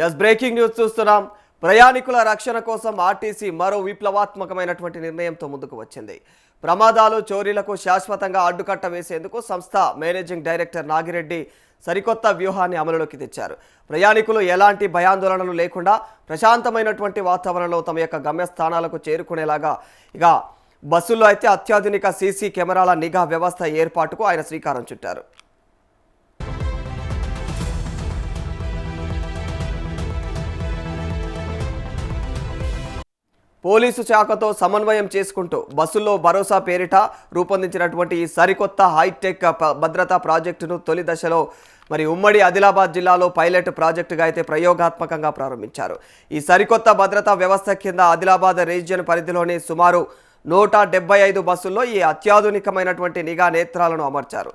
Yes breaking news చూస్తున్నాం. ప్రయాణికుల రక్షణ కోసం ఆర్టీసీ మరో విప్లవాత్మకమైనటువంటి నిర్ణయంతో ముందుకు వచ్చింది. ప్రమాదాలు, చోరీలకు శాశ్వతంగా అడ్డుకట్ట వేసేందుకు సంస్థ మేనేజింగ్ డైరెక్టర్ నాగిరెడ్డి సరికొత్త వ్యూహాన్ని అమలులోకి తెచ్చారు. ప్రయాణికులు ఎలాంటి భయాందోళనలు లేకుండా ప్రశాంతమైనటువంటి వాతావరణంలో తమ యొక్క గమ్యస్థానాలకు చేరుకునేలాగా ఇక బస్సుల్లో అయితే అత్యాధునిక సీసీ కెమెరాల నిఘా వ్యవస్థ ఏర్పాటుకు ఆయన శ్రీకారం చుట్టారు. పోలీసు శాఖతో సమన్వయం చేసుకుంటూ బస్సుల్లో భరోసా పేరిట రూపొందించినటువంటి ఈ సరికొత్త హైటెక్ భద్రతా ప్రాజెక్టును తొలి దశలో ఉమ్మడి ఆదిలాబాద్ జిల్లాలో పైలట్ ప్రాజెక్టుగా అయితే ప్రయోగాత్మకంగా ప్రారంభించారు. ఈ సరికొత్త భద్రతా వ్యవస్థ కింద ఆదిలాబాద్ రీజియన్ పరిధిలోని సుమారు 175 బస్సుల్లో ఈ అత్యాధునికమైనటువంటి నిఘా నేత్రాలను అమర్చారు.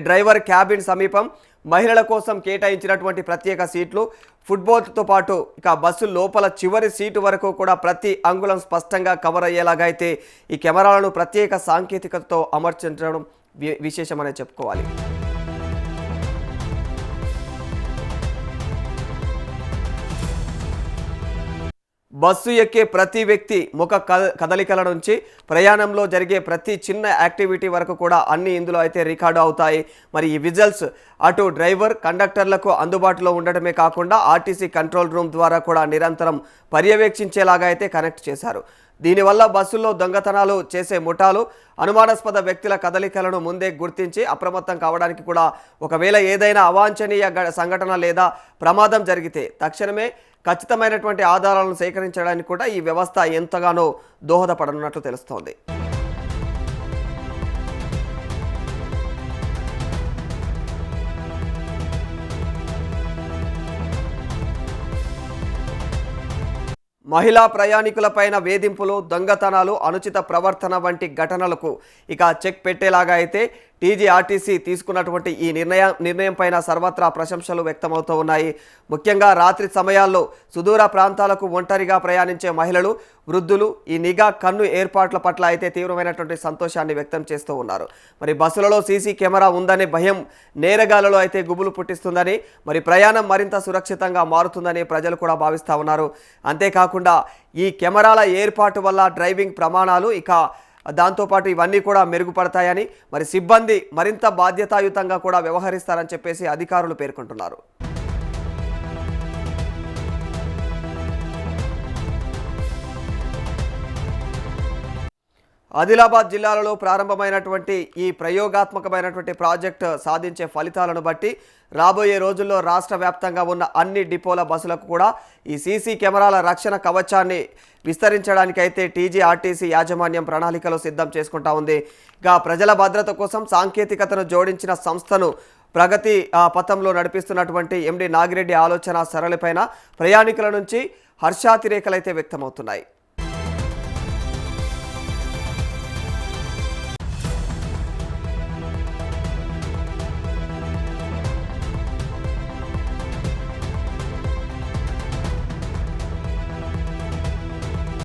డ్రైవర్ క్యాబిన్ సమీపం, మహిళల కోసం కేటాయించినటువంటి ప్రత్యేక సీట్లు, ఫుట్బోర్డ్తో పాటు ఇక బస్సు లోపల చివరి సీటు వరకు కూడా ప్రతి అంగుళం స్పష్టంగా కవర్ అయ్యేలాగా అయితే ఈ కెమెరాలను ప్రత్యేక సాంకేతికతతో అమర్చడం విశేషమనే చెప్పుకోవాలి. బస్సు ఎక్కే ప్రతి వ్యక్తి ముఖ కదలికల నుంచి ప్రయాణంలో జరిగే ప్రతి చిన్న యాక్టివిటీ వరకు కూడా అన్ని ఇందులో అయితే రికార్డు అవుతాయి. ఈ విజువల్స్ అటు డ్రైవర్, కండక్టర్లకు అందుబాటులో ఉండడమే కాకుండా ఆర్టీసీ కంట్రోల్ రూమ్ ద్వారా కూడా నిరంతరం పర్యవేక్షించేలాగా అయితే కనెక్ట్ చేశారు. దీనివల్ల బస్సుల్లో దొంగతనాలు చేసే ముఠాలు, అనుమానాస్పద వ్యక్తుల కదలికలను ముందే గుర్తించి అప్రమత్తం కావడానికి కూడా ఒకవేళ ఏదైనా అవాంఛనీయ సంఘటన లేదా ప్రమాదం జరిగితే తక్షణమే ఖచ్చితమైనటువంటి ఆధారాలను సేకరించడానికి కూడా ఈ వ్యవస్థ ఎంతగానో దోహదపడనున్నట్లు తెలుస్తోంది. మహిళా ప్రయాణికులపైన వేధింపులు, దొంగతనాలు, అనుచిత ప్రవర్తన వంటి ఘటనలకు ఇక చెక్ పెట్టేలాగా అయితే టీజీఆర్టీసీ తీసుకున్నటువంటి ఈ నిర్ణయం పైన సర్వత్రా ప్రశంసలు వ్యక్తమవుతూ ఉన్నాయి. ముఖ్యంగా రాత్రి సమయాల్లో సుదూర ప్రాంతాలకు ఒంటరిగా ప్రయాణించే మహిళలు, వృద్ధులు ఈ నిఘా కన్ను ఏర్పాట్ల పట్ల అయితే తీవ్రమైనటువంటి సంతోషాన్ని వ్యక్తం చేస్తూ ఉన్నారు. బస్సులలో సీసీ కెమెరా ఉందనే భయం నేరగాలలో అయితే గుబులు పుట్టిస్తుందని, ప్రయాణం మరింత సురక్షితంగా మారుతుందని ప్రజలు కూడా భావిస్తూ ఉన్నారు. అంతేకాకుండా ఈ కెమెరాల ఏర్పాటు వల్ల డ్రైవింగ్ ప్రమాణాలు ఇక దాంతోపాటు ఇవన్నీ కూడా మెరుగుపడతాయని, సిబ్బంది మరింత బాధ్యతాయుతంగా కూడా వ్యవహరిస్తారని చెప్పేసి అధికారులు పేర్కొంటున్నారు. ఆదిలాబాద్ జిల్లాలో ప్రారంభమైనటువంటి ఈ ప్రయోగాత్మకమైనటువంటి ప్రాజెక్టు సాధించే ఫలితాలను బట్టి రాబోయే రోజుల్లో రాష్ట్ర వ్యాప్తంగా ఉన్న అన్ని డిపోల బస్సులకు కూడా ఈ సీసీ కెమెరాల రక్షణ కవచాన్ని విస్తరించడానికైతే టీజీఆర్టీసీ యాజమాన్యం ప్రణాళికలు సిద్ధం చేసుకుంటా ఉంది. ప్రజల భద్రత కోసం సాంకేతికతను జోడించిన సంస్థను ప్రగతి పథంలో నడిపిస్తున్నటువంటి ఎండి నాగిరెడ్డి ఆలోచన సరళిపైన ప్రయాణికుల నుంచి హర్షాతిరేకలైతే వ్యక్తమవుతున్నాయి.